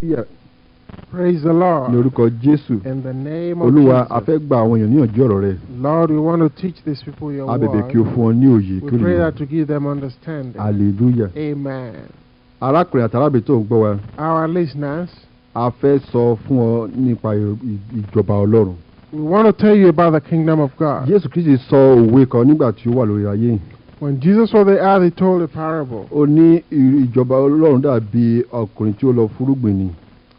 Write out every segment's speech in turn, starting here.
Yeah. Praise the Lord. Ní orúkọ Jésù. In the name of Olúwa, a Jesus. fẹ́ gba àwọn èèyàn níyànjú ọ̀rọ̀ rẹ. Lord, we want to teach these people your A bẹ̀bẹ̀ kí word. o fún wọn ní òye We kí o pray lè that to give them understanding. Hallelujah. Amen. Arákùnrin àti arábìnrin tó ń gbọ́ wa, Our listeners, a fẹ́ sọ fún ọ nípa ìjọba Ọlọ́run. we want to tell you about the kingdom of God. Jésù Kristi sọ òwe kan nígbà tí ó wà lórí ayé. When Jesus was on the earth, he told a parable. Ó ní ìjọba Ọlọ́run dàbí ọkùnrin tí ó lọ fúrúgbìn ni.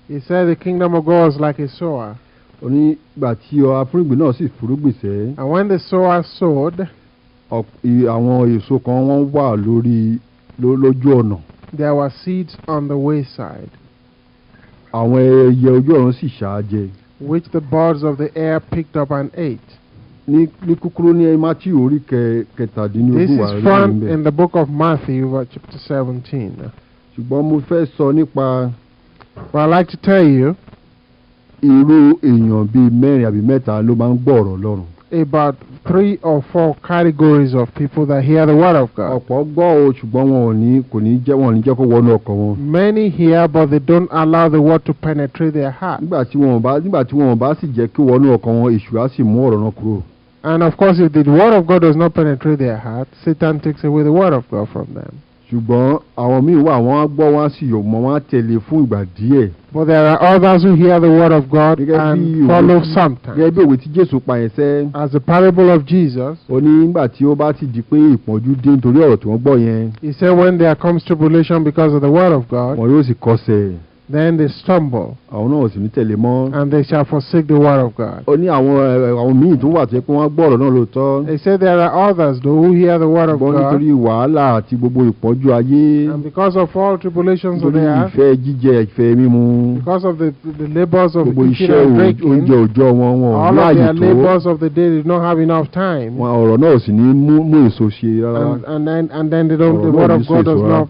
He said the kingdom of God is like a sower. Ó ní ìgbà tí afúrúgbìn náà sì fúrúgbìn sẹ́. And when the sower sowed, àwọn èso kan wọ́n wà lójú ọ̀nà. there were seeds on the wayside, Àwọn ẹyẹ ojú ọ̀run sì ṣà á jẹ. which the birds of the air picked up and ate. Ní kúkúrú ní Mátíù orí kẹtàdínlógún This wà is found in the book of Matthew, chapter 17. Ṣùgbọ́n mo fẹ́ sọ nípa But I'd like to tell you irú èèyàn bíi mẹ́rin àbí mẹ́ta ló máa ń gbọ́ ọ̀rọ̀ Ọlọ́run. about 3 or 4 categories of people that hear the word of God. Ọ̀pọ̀ gbọ́ o ṣùgbọ́n wọn ò ní jẹ́ kó wọnú ọkàn wọn. Many hear, but they don't allow the word to penetrate their heart. Nígbà tí wọn bá sì jẹ́ kí wọnú ọkàn wọn, èṣù á sì mú ọ̀rọ̀ náà kúrò. And of course, if the word of God does not penetrate their heart, Satan takes away the word of God from them. Ṣùgbọ́n àwọn míì wà wọ́n á gbọ́ wọ́n á sì yọ̀ mọ́ wọ́n á tẹ̀lé fún ìgbà díẹ̀. But there are others who hear the word of God and follow sometimes. Gẹ́gẹ́ bí òwe tí Jésù pa yẹn sẹ́. As the parable of Jesus, Ó ní nígbà tí ó bá ti di pé ìpọ́njú dé nítorí ọ̀rọ̀ tí wọ́n gbọ́ yẹn. he said when there comes tribulation because of the word of God, Wọn yóò sì kọsẹ̀. then they stumble Àwọn náà ò sì ní tẹ̀lé mọ́. and they shall forsake the word of God. Ó ní àwọn míì tó wà tó yẹ pé wọ́n gbọ́ ọ̀rọ̀ náà lóòótọ́. They said there are others though who hear the word of Ṣùgbọ́n God, nítorí wàhálà àti gbogbo ìpọ́njú ayé. and because of all tribulations of Nítorí the earth, ìfẹ́ jíjẹ ìfẹ́ mímu. because of the labors of Gbogbo eating iṣẹ́ and oúnjẹ drinking, òòjọ́ wọn all of láàyè their tó. labors of the day did not have enough time, Ọ̀rọ̀ náà ò sì ní mú èso ṣe rárá. and then the word of God does not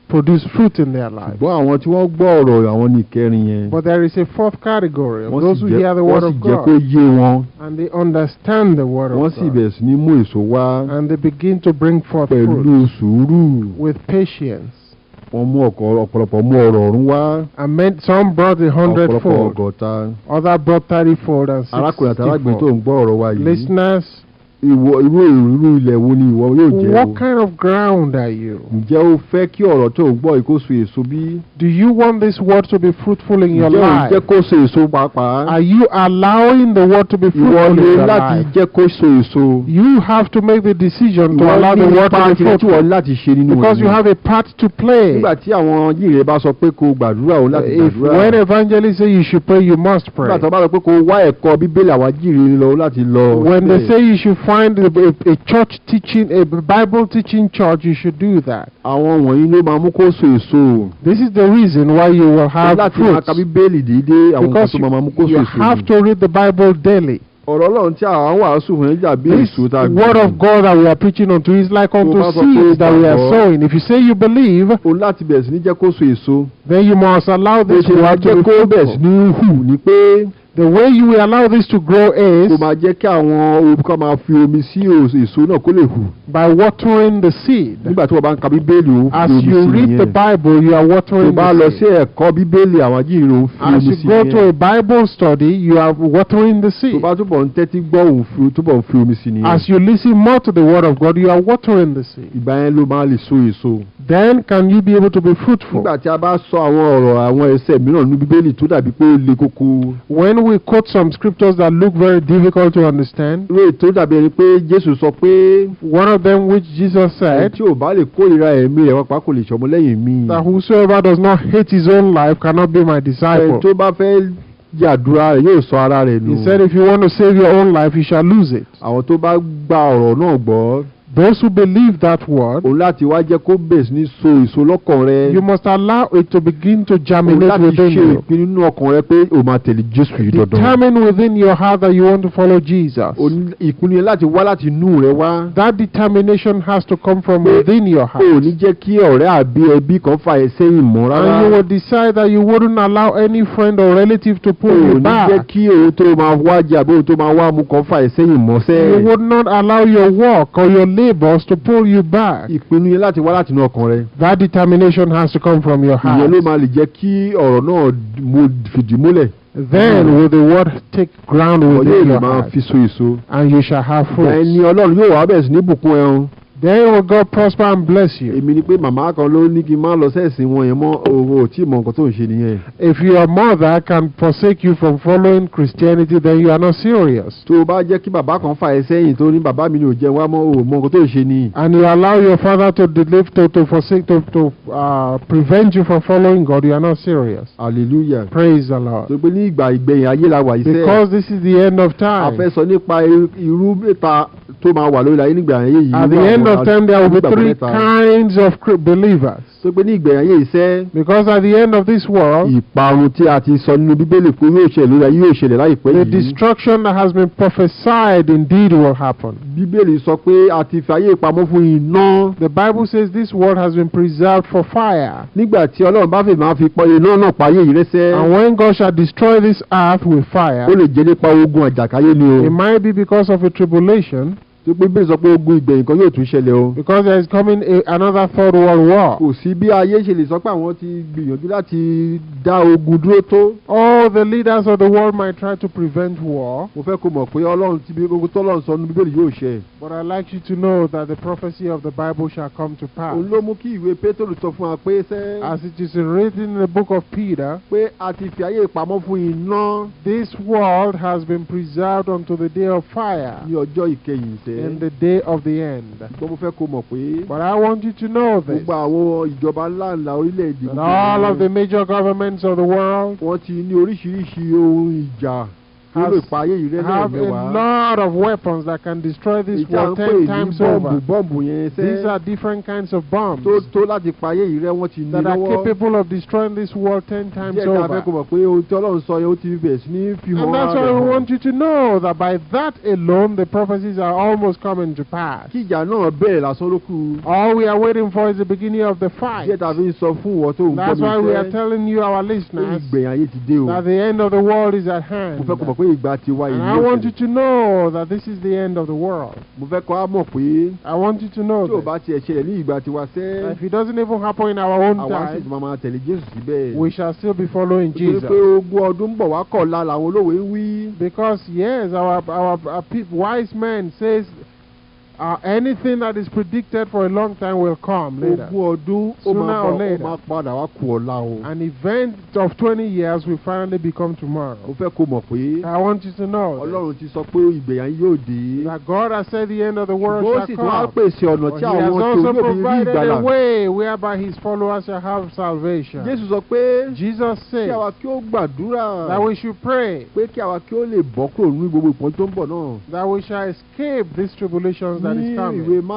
produce fruit in their lives. Ṣùgbọ́n àwọn tí wọ́n gbọ́ ọ̀rọ̀ àwọn ní ìkẹrin yẹn. But there is a 4th category of Wọ́n those who hear the word of sì jẹ́ kó God yé wọn. and they understand the word Wọ́n of sì God bẹ̀rẹ̀ sí ní mú èso wá. and they begin to bring forth Pẹ̀lú fruit sùúrù. with patience. Wọ́n mú ọ̀pọ̀lọpọ̀ mú ọ̀rọ̀ ọ̀run wá. And some brought 100-fold, Ọ̀pọ̀lọpọ̀ ọgọ́ta. others brought 30-fold and Arákùnrin àti arábìnrin tó 60-fold. ń gbọ́ ọ̀rọ̀ wa yìí. Listeners, irú ilẹ̀ wo ni ìwọ yóò jẹ́ o? what kind of ground are you? Ǹjẹ́ o fẹ́ kí ọ̀rọ̀ tó ń gbọ́ yìí kó so èso bí? Do you want this word to be fruitful in your Ǹjẹ́ o life? jẹ́ kó so èso pàápàá? Are you allowing the word to be Ìwọ fruitful in ni your láti life? jẹ́ kó so èso. You have to make the decision to Ìwọ allow the ní word to ipa be tirẹ̀ tí fruitful wọ́n láti ṣe nínú because you rẹ̀. have a part to play. Nígbà tí àwọn yìnyín bá sọ pé kó gbàdúrà o láti If gbàdúrà. when evangelists say you should pray, you must pray. Nígbà tó bá sọ pé kó wá ẹ̀kọ́ Bíbélì àwọn yìnyín lọ láti lọ. When they say you should find a church teaching, a Bible teaching church, you should do that. Àwọn wọ̀nyí ló máa mú kó so èso. This is the reason why you will have Láti máa fruits. ka Bíbélì déédéé àwọn nǹkan Because tó máa mú kó so you èso. have to read the Bible daily. Ọ̀rọ̀ Ọlọ́run tí àwọn wàásù fún yín dàbí This èso tá a gbìn. word of God that we are preaching unto is like unto bá sọ pé seeds that we are gbàgbọ́. sowing. If you say you believe, O láti bẹ̀rẹ̀ sí ní jẹ́ kó so èso. then you must allow Bó this ṣe máa word to jẹ́ be kó bẹ̀rẹ̀ sí fruitful. ní hù ní pé The way you will allow this to grow is kó máa jẹ́ kí àwọn olùkọ́ máa fi omi sí èso náà kó lè hù. by watering the seed. Nígbà tí wọ́n bá ń ka Bíbélì ó As fi omi you sí read the yẹn. Bible, you are Tó watering bá lọ the sí seed. ẹ̀kọ́ Bíbélì àwọn yìnyín ó fi As omi you sí go to a yẹn. Bible study, you are watering the Tó seed. bá túbọ̀ ń tẹ́tí gbọ́ òun túbọ̀ ń fi omi sí nìyẹn. As you listen more to the word of God, you are watering the seed. Ìgbà yẹn ló máa lè so èso. Then can you be able to be fruitful? Nígbà tí a bá sọ àwọn ọ̀rọ̀ àwọn ẹsẹ̀ mìíràn ní Bíbélì tó dàbí pé ó le koko. When we quote some scriptures that look very difficult to understand, Ìwé tó dàbí ẹni pé Jésù sọ pé one of them which Jesus said, tí ò bá lè kórìíra ẹ̀mí rẹ̀ pàápàá kò lè ṣọmọ lẹ́yìn mi. that whosoever does not hate his own life cannot be my disciple. Tó bá fẹ́ yàdúrà rẹ̀ yóò sọ ara rẹ̀ nù. He said if you want to save your own life, you shall lose it. Àwọn tó bá gba ọ̀rọ̀ náà gbọ́. Those who believe that word, Òun láti wá jẹ́ kó bẹ̀rẹ̀ ní so èso lọ́kàn rẹ. you must allow it to begin to Òun germinate láti within ṣe you. ìpinnu nínú ọkàn rẹ pé o máa tẹ̀lé Jésù yìí dandan. Determine within your heart that you want to follow Jesus. Ìpinnu yẹn láti wá láti inú rẹ wá. That determination has to come from within your heart. O ò ní jẹ́ kí ọ̀rẹ́ àbí ẹbí kan fà ẹ́ sẹ́yìn mọ́ rárá. And you will decide that you wouldn't allow any friend or relative to pull O ò you ní jẹ́ back. kí òun tó máa wá jẹ àbí òun tó máa wá mu kan fà ẹ́ sẹ́yìn mọ́ sẹ́. You would not allow your work or your neighbors to pull you back. ìpinnu yẹn láti wá láti inú ọkàn rẹ. That determination has to come from your heart. ìyẹn ló máa lè jẹ́ kí ọ̀rọ̀ náà fìdí múlẹ̀. Then will the word take ground within your máa heart, fi so èso. and you shall have fruit. ẹni Ọlọ́run yóò wá bẹ̀rẹ̀ sí ní bùkún ẹ o. Then will God prosper and bless you. èmi ni pé màmá kan ló ní kí n má lọ sẹ́ẹ̀sìn wọn yẹn mọ́ owó tí mọ nǹkan tó ń ṣe nìyẹn. If your mother can forsake you from following Christianity, then you are not serious. tó o bá jẹ́ kí bàbá kan fà ẹ́ sẹ́yìn tó ní bàbá mi ni ò jẹun wá mọ́ o mọ nǹkan tó ń ṣe ni. And you allow your father to prevent you from following God, you are not serious. Hallelujah. Praise the Lord. tó pé ní ìgbà ìgbẹ̀yìn ayé la wà yìí sẹ́ẹ̀. Because this is the end of a time. fẹ́ sọ nípa irú mẹ́ta tó máa wà lórí ayé nígbà ayé yìí. At the end of time, there will be three kinds of believers. tó pé ní ìgbẹ̀yìn ayé yìí sẹ́ẹ̀. Because at the end of this world, ìparun tí a ti sọ nínú Bíbélì pé yóò ṣẹlẹ̀ lórí ayé yóò ṣẹlẹ̀ láìpẹ́ the yìí. destruction that has been prophesied indeed will happen. Bíbélì sọ pé a ti fi ayé pamọ́ fún iná. The Bible says this world has been preserved for fire. nígbà tí Ọlọ́run bá fẹ́ máa fi iná náà pa ayé yìí rẹ́sẹ́. And when God shall destroy this earth with fire, ó lè jẹ́ nípa ogun àjàkáyé ni o. it might be because of a tribulation. tó pé Bíbélì sọ pé ogun ìgbẹ̀yìn kan yóò tún ṣẹlẹ̀ o. Because there is coming another third world war. kò sí bí ayé ṣe lè sọ pé àwọn ti gbìyànjú láti dá ogun dúró tó. All the leaders of the world might try to prevent war. mo fẹ́ kó mọ̀ pé Ọlọ́run ti bí ogun tọ́lọ́run sọ nínú Bíbélì yóò ṣẹ. But I'd like you to know that the prophecy of the Bible shall come to pass. òun ló mú kí ìwé Pétérù sọ fún wa pé As it is written in the book of Peter, pé a ti fi ayé pamọ́ fún iná. this world has been preserved unto the day of fire, ní ọjọ́ ìkẹyìn in the day of the end. mo fẹ́ kó mọ̀ pé. But I want you to know this, gbogbo àwọn ìjọba ńláńlá orílẹ̀-èdè. that all of the major governments of the world wọ́n ti ní oríṣiríṣi ohun ìjà. have a lot of weapons that can destroy this world 10 times over. These are different kinds of bombs that are capable of destroying this world 10 times over. And that's why we want you to know that by that alone the prophecies are almost coming to pass. All we are waiting for is the beginning of the fight. That's why we are telling you, our listeners, that the end of the world is at hand. And I want you to know that this is the end of the world. I want you to know that if it doesn't even happen in our own time, we shall still be following Jesus. Because yes, our wise men says anything that is predicted for a long time will come later. Sooner or later. An event of 20 years will finally become tomorrow. I want you to know that God has said the end of the world shall come. But He has also provided a way whereby His followers shall have salvation. Jesus said that we should pray that we shall escape these tribulations that is coming. In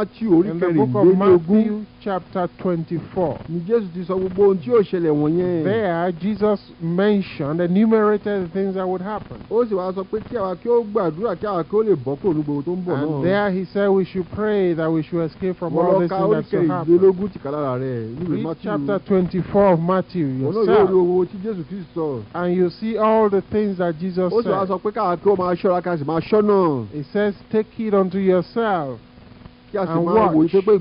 the book of Matthew chapter 24. There Jesus mentioned, enumerated the things that would happen. And there He said we should pray that we should escape from all these things that shall happen. Read chapter 24 of Matthew yourself, and you see all the things that Jesus said. He says, take heed unto yourself and watch, for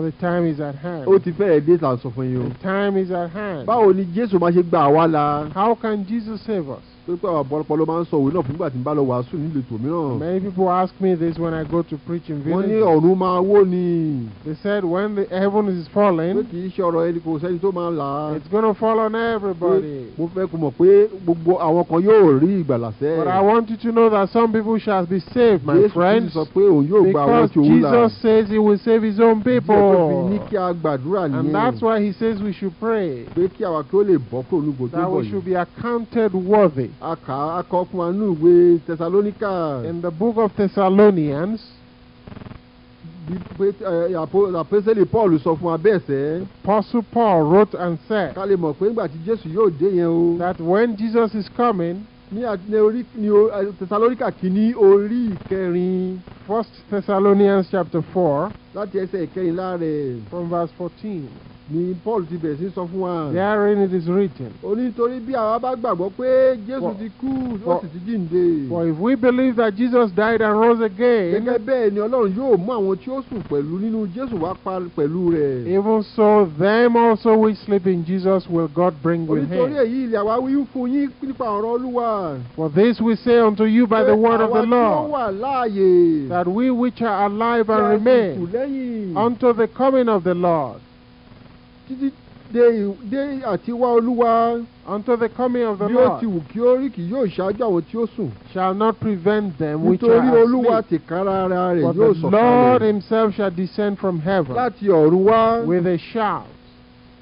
the time is at hand. The time is at hand. How can Jesus save us? Many people ask me this when I go to preach in villages. They said when the heaven is falling, it's going to fall on everybody. But I want you to know that some people shall be saved, my friends, because Jesus says He will save His own people. And that's why He says we should pray, that we should be accounted worthy. In the book of Thessalonians, Apostle Paul wrote and said that when Jesus is coming, 1 Thessalonians chapter 4 from verse 14. ni Paul ti bẹ̀rẹ̀ sí sọ fún wa. Therein it is written. Ó ní nítorí bí àwa bá gbàgbọ́ pé Jésù ti kú ó sì ti jíǹde. For if we believe that Jesus died and rose again, gẹ́gẹ́ bẹ́ẹ̀ ni Ọlọ́run yóò mú àwọn tí ó sùn pẹ̀lú nínú Jésù wá pẹ̀lú rẹ̀. even so them also which sleep in Jesus will God bring with him. Nítorí èyí ilẹ̀ àwa wí fún yín nípa ọ̀rọ̀ Olúwa. For this we say unto you by the word of the Lord, àwa tí ó wà láàyè, that we which are alive and remain unto the coming of the Lord, títí dé àtiwá Olúwa, unto the coming of the bí ó Lord, ti wù kí ó rí kì yóò ṣáájú àwọn tí ó sùn. shall not prevent them which Nítorí are Olúwa asleep. tìkára ara rẹ̀ But yóò the Lord sọ̀kalẹ̀ himself shall descend from heaven láti ọ̀run wá with a shout,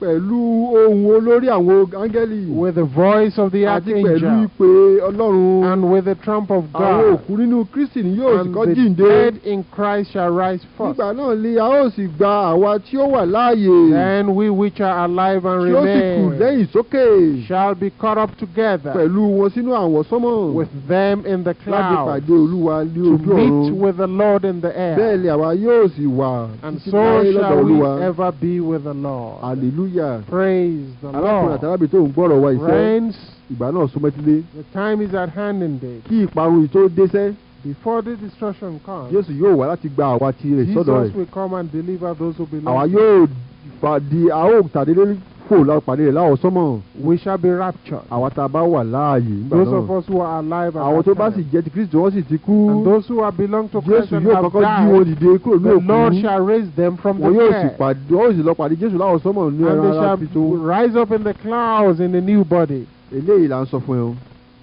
pẹ̀lú ohùn olórí àwọn áńgẹ́lì with the voice of the àti pẹ̀lú archangel, ìpè Ọlọ́run. and with the trump of Àwọn God. òkú nínú Kristi ni yóò sì And kọ́ the jíǹde. dead in Christ shall rise first. Nígbà náà ni a ó sì gba àwa tí ó wà láàyè Then we which are alive and tí ó sì kù remain lẹ́yìn sókè shall be caught up together pẹ̀lú wọn sínú àwọsánmọ̀ with them in the láti clouds pàdé Olúwa ní to ojú meet ọ̀run. with the Lord in the Bẹ́ẹ̀ air. ni àwa yóò sì wà And títí so láé lọ́dọ̀ shall we Olúwa. ever be with the Lord. Hallelujah. Praise the Arákùnrin àti Lord. arábìnrin tó ń gbọ́rọ̀ wa ìfẹ́, Friends, ìgbà náà súnmọ́ etílé. the time is at hand indeed. Kí ìparun yìí tó désẹ́, Before the destruction comes, Jésù yóò wá láti gba àwa tirẹ̀ sọ́dọ̀ Jesus rẹ̀. will come and deliver those who Àwa belong. yóò a ó tàdédé fò pàdé rẹ̀ láwọsánmọ̀. We shall be raptured. Àwa tá a bá wà láàyè nígbà Those of náà. us who are alive at Àwọn tó that bá sì time. jẹ́ ti Kristi wọ́n sì ti kú. And those who have belonged to Christ Jésù and yóò have kọ́kọ́ jí wọn died, dìde kúrò ní the Lord òkú. shall raise them from the Wọ́n yóò sì dead, pàdé, wọ́n sì lọ pàdé Jésù láwọsánmọ̀ ní and ẹran they ara shall tuntun. rise up in the clouds in a new body. Eléyìí là ń sọ fún ẹ o.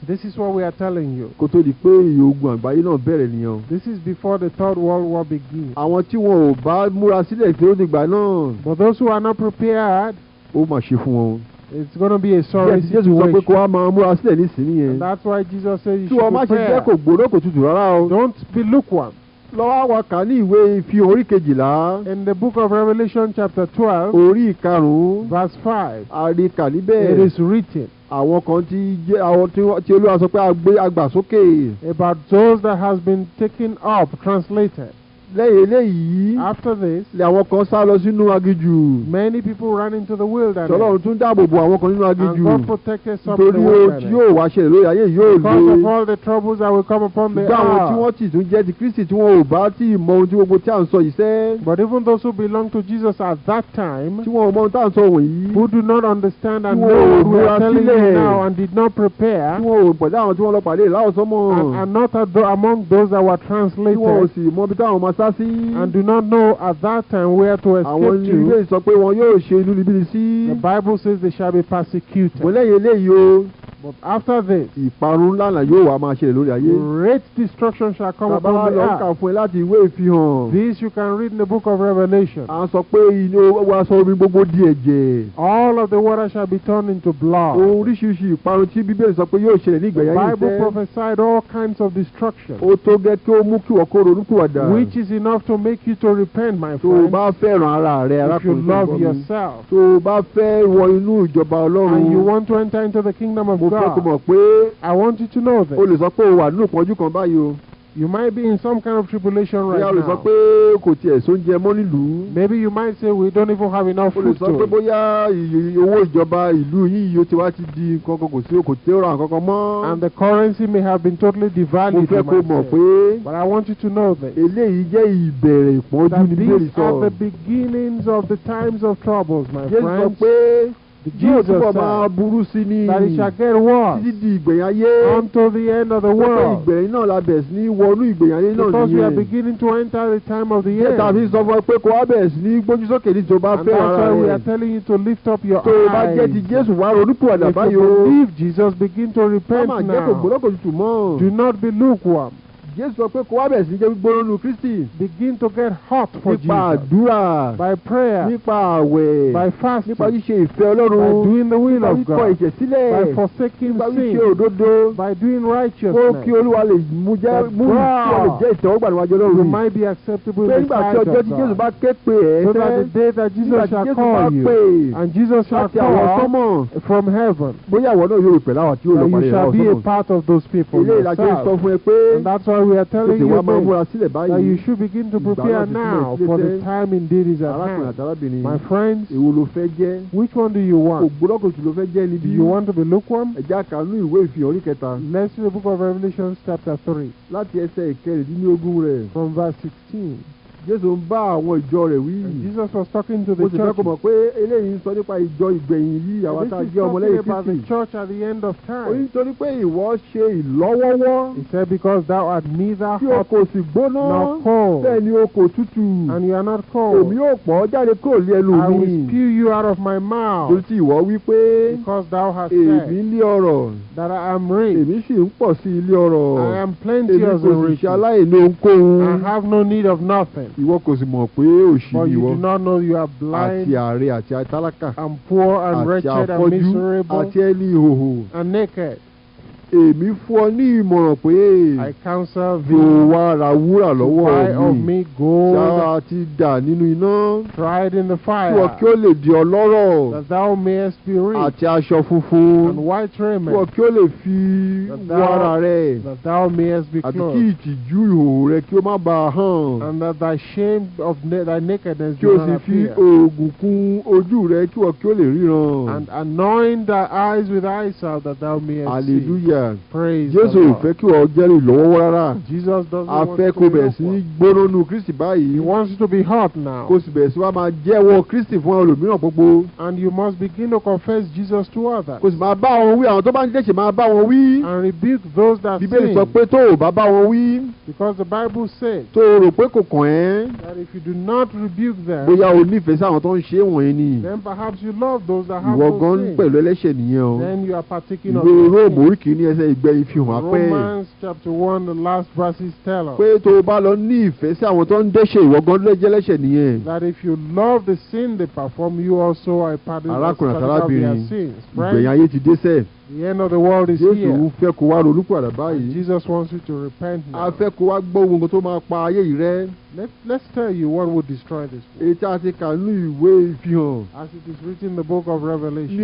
This is what we are telling you. Kó tó di pé ìyè ogun àgbáyé náà bẹ̀rẹ̀ nìyẹn o. This is before the Third World War begins. Àwọn tí wọn ò bá múra sílẹ̀ tí ó dìgbà náà, But those who are not prepared, ó mà ṣe fún wọn. it's going to be a sorry Jésù sọ pé kó situation. wá máa múra sílẹ̀ nísìnyí yẹn. And that's why Jesus said you Tí wọ́n má should ṣe jẹ́ kò prepare. gbóná kò tutù rárá o. Don't be lukewarm. Lọ́wọ́ wa kà ní ìwé Ìfihàn orí 12, In the book of Revelation chapter 12, orí 5, verse 5, àríkà it níbẹ̀. is written Àwọn kan tí jẹ́ àwọn tí Olúwa sọ pé agbà sókè. about those that has been taken up, translated. Lẹ́yìn eléyìí, After this, àwọn kan sá lọ sínú aginjù. many people ran into the wilderness, Ọlọ́run tún dáàbò bo àwọn kan nínú and aginjù. God protected some in the Nítorí ohun tí wilderness. yóò wá ṣẹlẹ̀ lórí ayé yóò Because of le. all the troubles that will come upon the Ṣùgbọ́n àwọn tí earth. wọ́n tì tún jẹ́ ti Kristi tí wọn ò bá tí ì mọ ohun tí gbogbo tí à ń sọ yìí sẹ́. But even those who belong to Jesus at that time, Tí wọn ò mọ ohun tí à ń sọ wọ̀nyí. who do not understand and Tí wọn know ò what we múra are telling you sílẹ̀. now and did not prepare, Tí wọn ò pẹ̀lú àwọn tí wọ́n lọ pàdé láwọsánmọ̀. and not among those that were Tí wọn ò translated, sì mọ ibi táwọn máa sá sí. and do not know at that time where to Àwọn escape to. ìwé sọ pé wọn yóò ṣe inú níbí sí. The Bible says they shall be persecuted. Mo lẹ́yìn eléyìí o, But after this, ìparun ńlá náà yóò wá máa ṣẹlẹ̀ lórí ayé. great destruction shall come Bàbá wa upon the lọ kà earth. fún ẹ láti ìwé Ìfihàn. This you can read in the book of Revelation. À ń sọ pé inú wa sọ omi gbogbo di ẹ̀jẹ̀. All of the water shall be turned into blood. Oríṣiríṣi ìparun tí Bíbélì sọ pé yóò ṣẹlẹ̀ ní The ìgbẹ̀yìn ayé Bible iṣẹ́. prophesied all kinds of destruction, Ó tó gẹ́ kí ó mú kí wọ́n kó ronúpìwàdà. which is enough to make you to repent, my Tó o friend. bá fẹ́ràn ara rẹ, If you arákùnrin tó ń love gbọ́ mi. yourself Tó o bá fẹ́ wọ inú ìjọba Ọlọ́run. and you want to enter into the kingdom of Mo fẹ́ kó God, mọ̀ pé I want you to know o this. lè sọ pé o wà nínú ìpọ́njú kan báyìí o. You might be in some kind of tribulation Bóyá o right lè sọ now. pé kò tiẹ̀ sóúnjẹ mọ́ nílùú. Maybe you might say we don't even have enough O lè food sọ pé to eat. bóyá owó ìjọba ìlú yín yìí ó ti wá ti di kankan kò sí kò tí ó ra nǹkan kan mọ́. And the currency may have been totally Mo devalued, fẹ́ you kó might mọ̀ say. pé But I want you to know this. eléyìí jẹ́ ìbẹ̀rẹ̀ ìpọ́njú That ní Bíbélì these sọ. are the beginnings of the times of troubles, my Jésù sọ friends. pé yóò Jesus túbọ̀ máa said burú sí ni that it shall get worse títí di ìgbẹ̀yìn ayé. unto the end of the Pé world. ìgbẹ̀yìn náà la bẹ̀rẹ̀ sí ní wọnú ìgbẹ̀yìn ayé náà Because we are nìyẹn. beginning to enter the time of the Jẹ́ tàbí end. sọ fún ẹ pé kó wá bẹ̀rẹ̀ sí ní gbójú sókè ní tó bá And fẹ́ that's ara why we rẹ̀. are telling you to lift up your Tó o bá jẹ́ ti eyes. Jésù wá ronúpìwàdà If báyìí you o. believe Jesus, begin to Má repent máa jẹ́ kó now. gbólókò tutù mọ́. Do not be lukewarm. Jésù sọ pé kó wá bẹ̀rẹ̀ sí ní jẹ́ gbígbóná nínú Kristi. Begin to get hot for Nípa Jesus. àdúrà. By prayer, Nípa àwẹ̀. by fasting, Nípa by ṣíṣe ìfẹ́ Ọlọ́run. doing the will Nípa of kíkọ̀ God, ìṣẹ̀ sílẹ̀. by forsaking Nípa ṣíṣe sin, òdodo. by doing Kó kí righteousness. Olúwa lè mú That kí ó lè jẹ́ ìtẹ́wọ́gbà níwájú You Ọlọ́run. might be acceptable Pé in the nígbà tí sight ọjọ́ of tí Jésù God. bá ké pè ẹ́ So that sẹ́. the day that Nígbà Jesus tí shall Jésù bá call pè you, and Jesus shall láti àwọn call sọ́mọ̀. from heaven, Bóyá àwọn náà yóò pè láwọn tí yóò lọ that pàdé you shall àwọn be a sọ́mọ̀. part of those people Ilé ìlàjẹ́ sọ yourself. fún ẹ pé And that's why we are telling you that you should begin to prepare now, for the time indeed is at hand. My friends, which one do you want? Do you want to be lukewarm? Let's read the book of Revelation chapter 3. From verse 16. Jesus was talking to the church. This is talking about the church at the end of time. He said, because thou art neither hot nor cold, and you are not cold, I will spew you out of my mouth, because thou hast said that I am rich, I am plenteous and rich, I have no need of nothing. But you do not know you are blind and poor and wretched and miserable and naked. I counsel thee to buy of me gold tried in the fire, that thou mayest be rich, and white raiment, that thou mayest be clothed, and that thy shame of thy nakedness do not appear, and anoint thy eyes with eye salve, that thou mayest see. Praise Jesus doesn't want to be He wants you to be hot now. And you must begin to confess Jesus to others. And rebuke those that sin. Because the Bible says that if you do not rebuke them, then perhaps you love those that have no sin. Then you are partaking of sin. Romans chapter 1, the last verses tell us that if you love the sin they perform, you also are part of their sins. Right? The end of the world is here. And Jesus wants you to repent now. Let's tell you what would destroy this world. As it is written in the book of Revelation,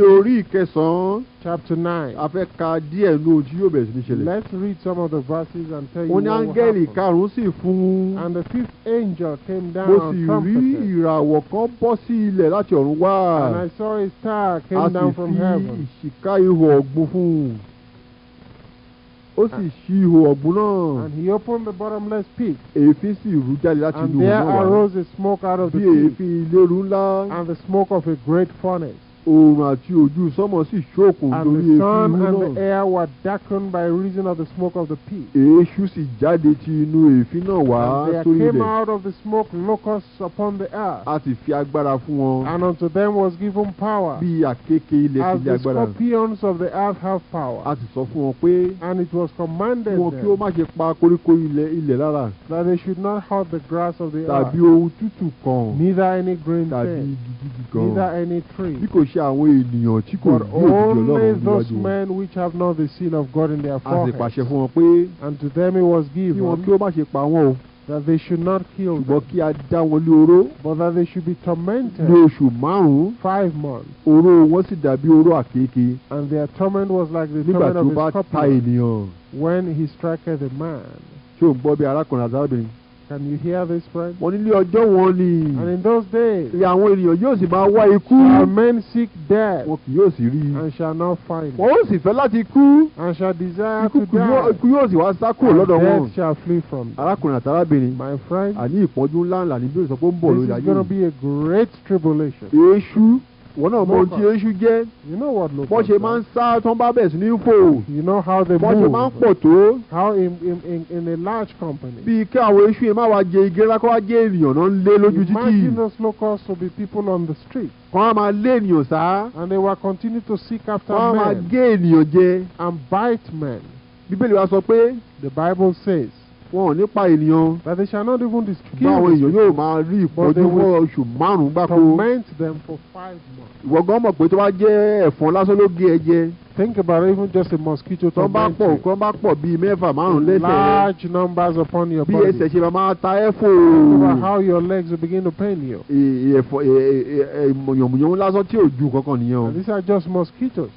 chapter 9. Let's read some of the verses and tell you what will happen. And the fifth angel came down and trumpeted. And I saw a star came down from heaven. And he opened the bottomless pit, and there arose a smoke out of the pit, and the smoke of a great furnace. And the sun and the air were darkened by reason of the smoke of the pit. And there came out of the smoke locusts upon the earth, and unto them was given power, as the scorpions of the earth have power. And it was commanded them that they should not hurt the grass of the earth, neither any green thing, neither any tree, but only those men which have not the seal of God in their foreheads. And to them it was given that they should not kill them, but that they should be tormented 5 months. And their torment was like the torment of a scorpion when he striketh a man. Can you hear this, friend? And in those days, shall men seek death, and shall not find it, and shall desire to die, and death shall flee from them. My friend, this is going to be a great tribulation. You know what locals are. You know how they move. How in a large company. Imagine those locals to be people on the street. And they will continue to seek after men and bite men. The Bible says that they shall not even kill them, but they will torment them for 5 months. Think about it, even just a mosquito torment you. Large numbers upon your body. Think about how your legs will begin to pain you. And these are just mosquitoes.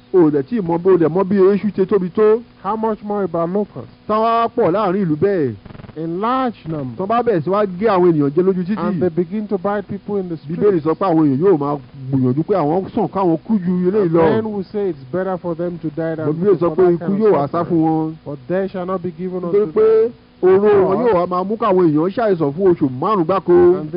How much more about locusts? in large numbers. tó bá bẹ̀rẹ̀ sí wá gé àwọn ènìyàn jẹ lójú títì. and they begin to bite people in the street. Bíbélì sọ pé àwọn èèyàn yóò máa gbìyànjú pé àwọn sàn káwọn kú ju eléyìí lọ. men will say it's better for them to die than Bíbélì sọ pé ikú yóò wá sá fún wọn. but death shall not be given unto them. nítorí pé oró wọn yóò wá máa mú káwọn èèyàn ṣàìsàn fún oṣù 5 gbáko. and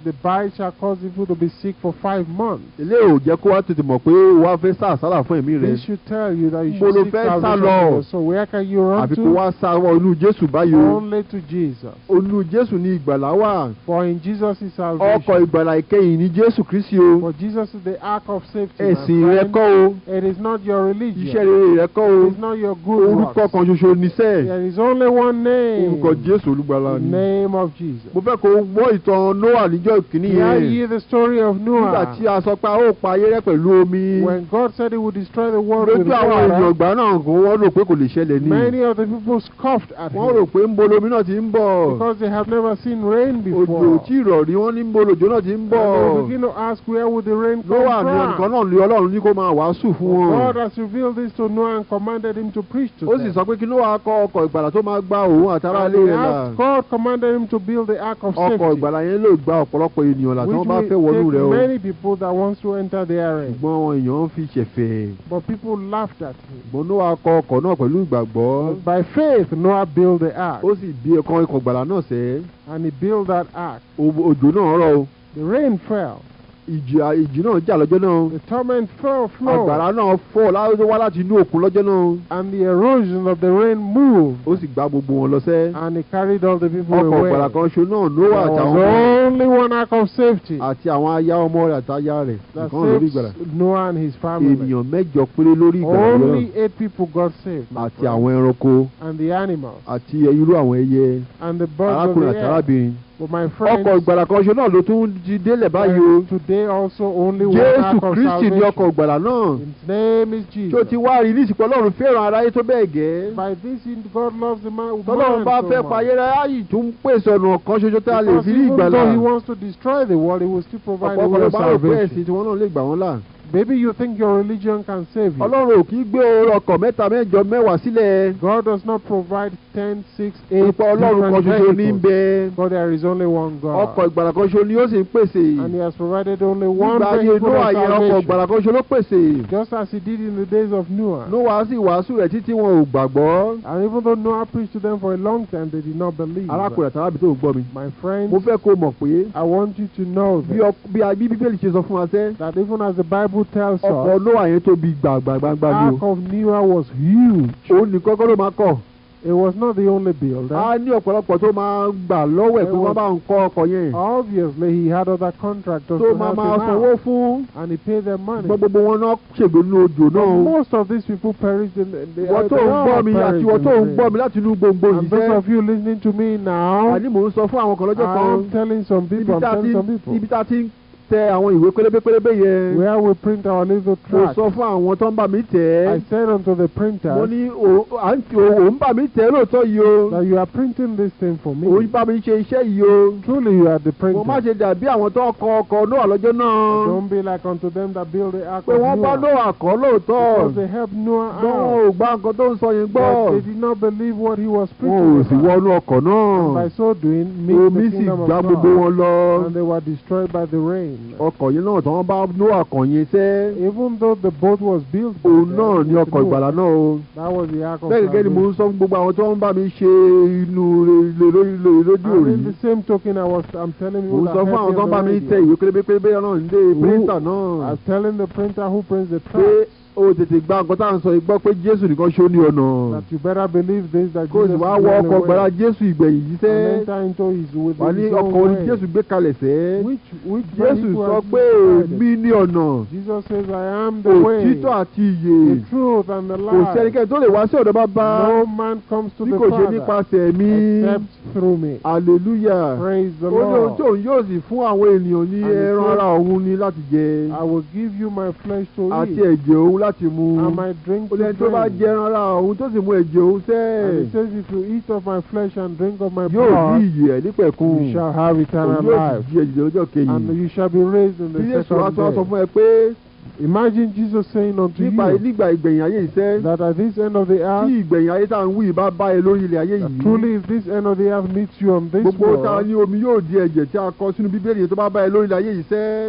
the bite shall cause people to be sick for 5 months. eléyìí ò jẹ́ kó wá tètè mọ̀ pé wàá fẹ́ sá àsálà fún ẹ̀mí rẹ̀. this should tell you that you should seek salvation. So where can you run to? àbí kó wá sá wọ inú Jésù báyìí. only to Jesus. inú Jésù ni ìgbàlà wà. for in Jesus is salvation. ọkọ̀ ìgbàlà ìkẹyìn ni Jésù Kristi o. for Jesus is the ark of safety. ẹ̀sìn rẹ kọ́ o. it is not your religion. iṣẹ́ rere rẹ kọ́ o. it is not your good works. orúkọ kan ṣoṣo ni sẹ́ẹ̀. there is only one name. orúkọ Jésù Olùgbàlà ni. name of Jesus. mo fẹ́ kó gbọ́ ìtàn Noah níjọ́ ìkíní yẹn. hear ye the story of Noah. nígbà tí a sọ pé a ó pa ayé rẹ́ pẹ̀lú omi. when God said he would destroy the world with lójú àwọn ènìyàn water. ìgbà náà kò wọ́n rò pé kò lè ṣẹlẹ̀ ní. many of the people scoffed at him. wọ́n rò pé ń bo lomi náà ti ń bọ̀. because they have never seen rain before. òjò tí ìrọ̀rí wọ́n ní ń bo lòjò náà ti ń bọ̀. and they begin to ask where would the rain come Noah from. ní ẹnìkan náà lé Ọlọ́run ní kó máa wàásù fún wọn. God has revealed this to Noah and commanded him to preach to ó them. sì sọ pé kí Noah kọ́ ọkọ̀ ìgbàlà tó máa gba òun àtàrà ilé rẹ̀ là. God commanded him to build the ark of safety. ọkọ̀ ìgbàlà yẹn ló gba ọ̀pọ̀lọpọ̀ ènìyàn là tí wọ́n bá fẹ́ wọnú rẹ̀ o. which will take many people that wants to enter the ark. ṣùgbọ́n àwọn èèyàn fi ṣẹ̀fẹ̀. but people laughed at him. ṣùgbọ́n Noah kọ́ ọkọ̀ náà pẹ̀lú ìgbàgbọ́. by faith Noah built the ark. ó sì bí ọkọ̀ ìgbàlà náà sẹ́. and he built that ark. òjò náà rọ̀ o. the rain fell. ìjì náà jà lọ́jọ́ náà. the torrent flowed. àgbàrá náà fọ́ wá láti inú òkun lọ́jọ́ náà. and the erosion of the rain moved. ó sì gbá gbogbo wọn lọ sẹ́. and he carried all the people away. ọkọ̀ ìgbàlà kan ṣo náà Noah àtàwọn. there was only one ark of safety. àti àwọn aya ọmọ rẹ̀ àtaya rẹ̀. that saved Noah and his family. ènìyàn 8 péré lórí ìgbàlà náà. only 8 people got saved. àti àwọn ẹranko. and the animals. àti irú àwọn ẹyẹ. and the birds of the air. arákùnrin àtàrábìnrin. but my friends, ọkọ̀ ìgbàlà kan ṣo náà ló tún di délẹ̀ báyìí o. today also only one ark of salvation. Jésù Kristi ni ọkọ̀ ìgbàlà náà. His name is Jesus. tó ti wá rí ní ìsìnkú Ọlọ́run fẹ́ràn aráyé tó bẹ́ẹ̀ gẹ́. by this God loves the man. tọ́lọ́run bá fẹ́ pa ayé rẹ̀ ayé tún pèsè ọ̀nà kan ṣoṣo tá a lè fi rí ìgbàlà. because even though he wants to destroy the world, he will still provide a way of salvation. ọ̀pọ̀lọpọ̀ bá rò pé ẹ̀sìn tí wọ́n náà lè gbà wọ́n là. maybe you think your religion can save you. Ọlọ́run ò kì í gbé ọkọ̀ 3, 4, 10 sílẹ̀. God does not provide 10, 6, 8 Ọlọ́run kan ṣoṣo ní bẹ. but there is only one God. ọkọ̀ ìgbàlà kan ṣoṣo ni ó sì ń pèsè. and he has provided only one vehicle of salvation. ọkọ̀ ìgbàlà kan ṣoṣo ló pèsè. just as he did in the days of Noah. Noah sì wàásù rẹ̀ títí wọn ò gbàgbọ́. and even though Noah preached to them for a long time, they did not believe. arákùnrin àtàlábì tó ń gbọ́ mi. my friends, mo fẹ́ kó mọ̀ pé. I want you to know bí Bíbélì ṣe sọ fún wa sẹ́. that even as the Bible tells us, ọkọ̀ Noah yẹn tóbi gbàgbàgbàgbà ni o. ark of Noah was huge. òun ní kọ́kọ́ ló máa kọ́. It was not the only builder. a ní ọ̀pọ̀lọpọ̀ tó máa gbà lọ́wọ́ ẹ̀ pé wọ́n bá ń kọ́ ọkọ̀ yẹn. obviously he had other contractors tó to help máa him sanwó out. fún. and he paid them money. gbogbo wọn náà ṣègbè ní odò náà. most of these people perished in the wọ́n tó ń gbọ́ mi àti wọ́n tó ń gbọ́ mi láti inú gbogbo yìí and those of you listening to me now. àní mò ń sọ fún àwọn kan lọ́jọ́ kan. I'm telling some people. ibi tá a ti tẹ àwọn ìwé pélébépélébé yẹn. where we print our little tracts. mo sọ fún àwọn tó ń bá mi tẹ̀. I said unto the printer. mo ní òun bá mi tẹ̀ lóòótọ́ yìí o. that you are printing this thing for me. òun bá mi ṣe iṣẹ́ yìí o. truly you are the printer. mo má ṣe dàbí àwọn tó kọ ọkọ̀ Nóà lọ́jọ́ náà. don't be like unto them that build the ark of Noah. Noah. pé wọ́n bá Nóà kọ́ lóòótọ́. because they helped Noah out. wọn ò gbà nǹkan tó ń sọ yẹn gbọ́. but they did not believe what he was preaching. wọn ò sì wọnú ọkọ̀ náà. and by so doing omi sì gbá gbogbo wọn lọ. and they were destroyed by the rain. ọkọ̀ yẹn náà tí wọ́n bá Nóà kàn yẹn sẹ́. even though the boat was built. òun náà ni ọkọ̀ ìgbàlà náà o. that was the ark of bẹ́ẹ̀ gẹ́gẹ́ ni mo ń sọ fún gbogbo àwọn tó ń bá mi ṣe inú rédíò rí. in the same token I'm telling you. mo ń sọ fún àwọn tó ń bá mi tẹ ìwé pélébépélébé náà nílé píríntà náà. I'm telling the printer who prints the tract. o tètè gba nǹkan tá à ń sọ ìgbọ́ pé Jésù nìkan ṣó ní ọ̀nà. that you better believe this that Jesus is the only way. kó o sì wá wọ ọkọ̀ gbàrà Jésù ìgbẹ̀yìn yìí sẹ́. and enter into his with wà ní ọkọ̀ orí Jésù gbé kalẹ̀ sẹ́. which Jésù sọ pé èmi ní ọ̀nà. Jesus says I am the way. òtítọ́ àti ìyè. the truth and the life. kò sí ẹnikẹ́ni tó lè wá sí ọ̀dọ̀ Bàbá. no man comes to the Father. bí kò ṣe nípasẹ̀ mi. except through me. hallelujah. praise the Lord. ó ní ohun tí òun yóò sì fún àwọn ènìyàn ní ẹran ara òun ní láti jẹ. I will give you my flesh to eat. àti ẹ̀jẹ̀ òun láti mu. and my drink to drink. tó bá jẹ ẹran ara òun tó sì mu ẹ̀jẹ̀ òun sẹ́. and he says if you eat of my flesh and drink of my blood. yóò ní ìyè nípẹ̀kun. you shall have eternal life. yóò di ẹ̀jẹ̀ ọjọ́ kejì. and you shall be raised in the second day. bí Jésù wá sọ fún ẹ pé Imagine Jesus saying unto you that at this end of the earth, truly if this end of the earth meets you on this world,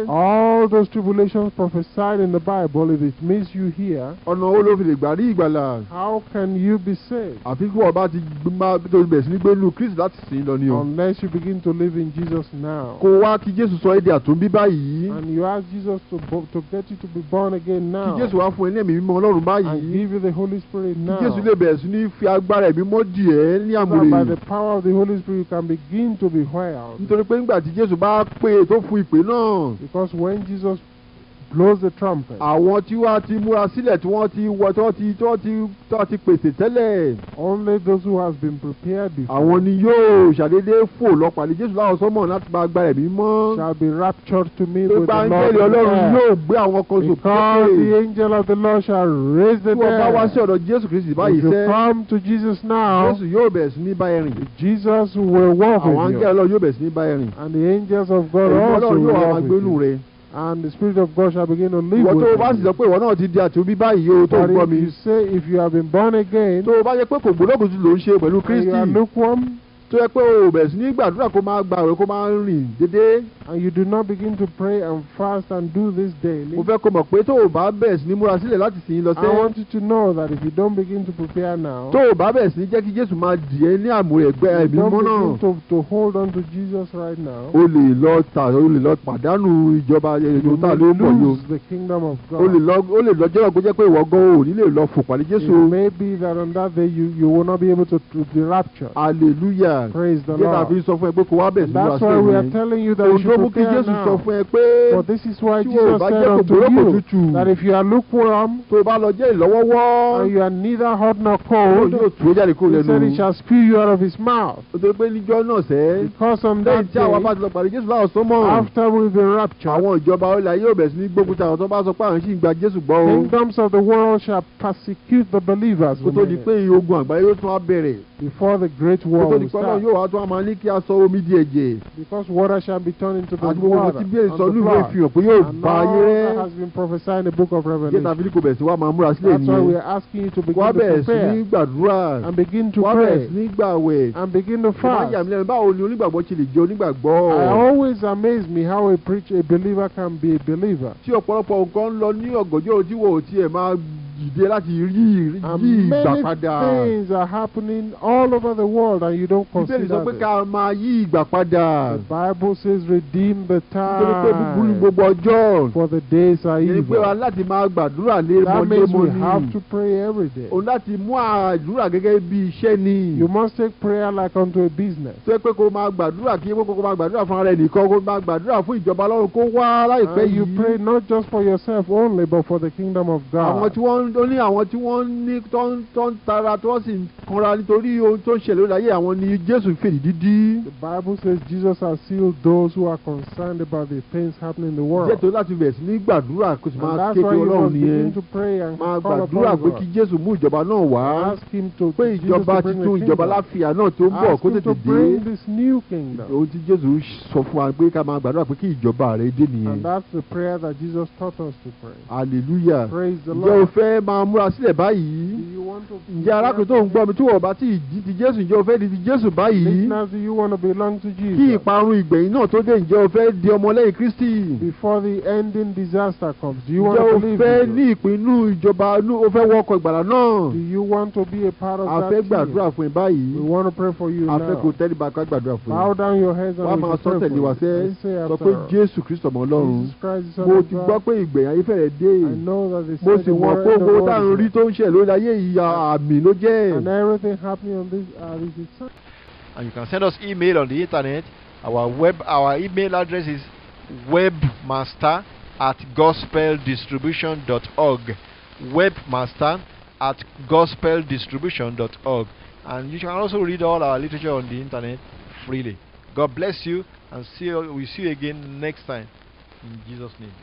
all those tribulations prophesied in the Bible, if it meets you here, how can you be saved? Unless you begin to live in Jesus now. And you ask Jesus to get you to be born again now. And give you the Holy Spirit now. So that by the power of the Holy Spirit you can begin to be whelmed. Because when Jesus blows the trumpet, only those who have been prepared before shall be raptured to me with the Lord. Because the angel of the Lord shall raise the dead. If you come to Jesus now, Jesus will walk with you, and the angels of God also will walk with you. And the Spirit of God shall begin to live with you. But if you have been born again, and you are lukewarm, and you do not begin to pray and fast and do this daily, I want you to know that if you don't begin to prepare now, you don't begin to hold on to Jesus right now, you will lose the kingdom of God. It may be that on that day you will not be able to be raptured. Hallelujah. Praise the Lord. And that's why we are telling you that you should prepare now. For this is why Jesus said unto you that if you are lukewarm and you are neither hot nor cold, he said he shall spew you out of his mouth. Because on that day, after we've been raptured, kingdoms of the world shall persecute the believers before the great war will start. Because water shall be turned into the water. And that has been prophesied in the book of Revelation. That's why we are asking you to begin to prepare and begin to pray and begin to fast. It always amazes me how a believer can be a believer. And many things are happening all over the world and you don't consider them. The Bible says redeem the time, for the days are evil. That means we have to pray every day. You must take prayer like unto a business. And you pray not just for yourself only, but for the kingdom of God. The Bible says Jesus has sealed those who are concerned about the things happening in the world. And that's why you must begin to pray and call upon God. Ask him to bring this new kingdom. And that's the prayer that Jesus taught us to pray. Hallelujah. Praise the Lord. Do you want to listeners, do you want to belong to Jesus? Before the ending disaster comes, do you want to live with Jesus? Do you want to be a part of that team? We want to pray for you now. Bow down your heads and we pray for you. Say after all, Jesus Christ is the Son of God. I know that the and everything happening on this is a sign. And you can send us email on the internet. Our email address is webmaster@gospeldistribution.org. webmaster@gospeldistribution.org. And you can also read all our literature on the internet freely. God bless you, and we'll see you again next time. In Jesus' name.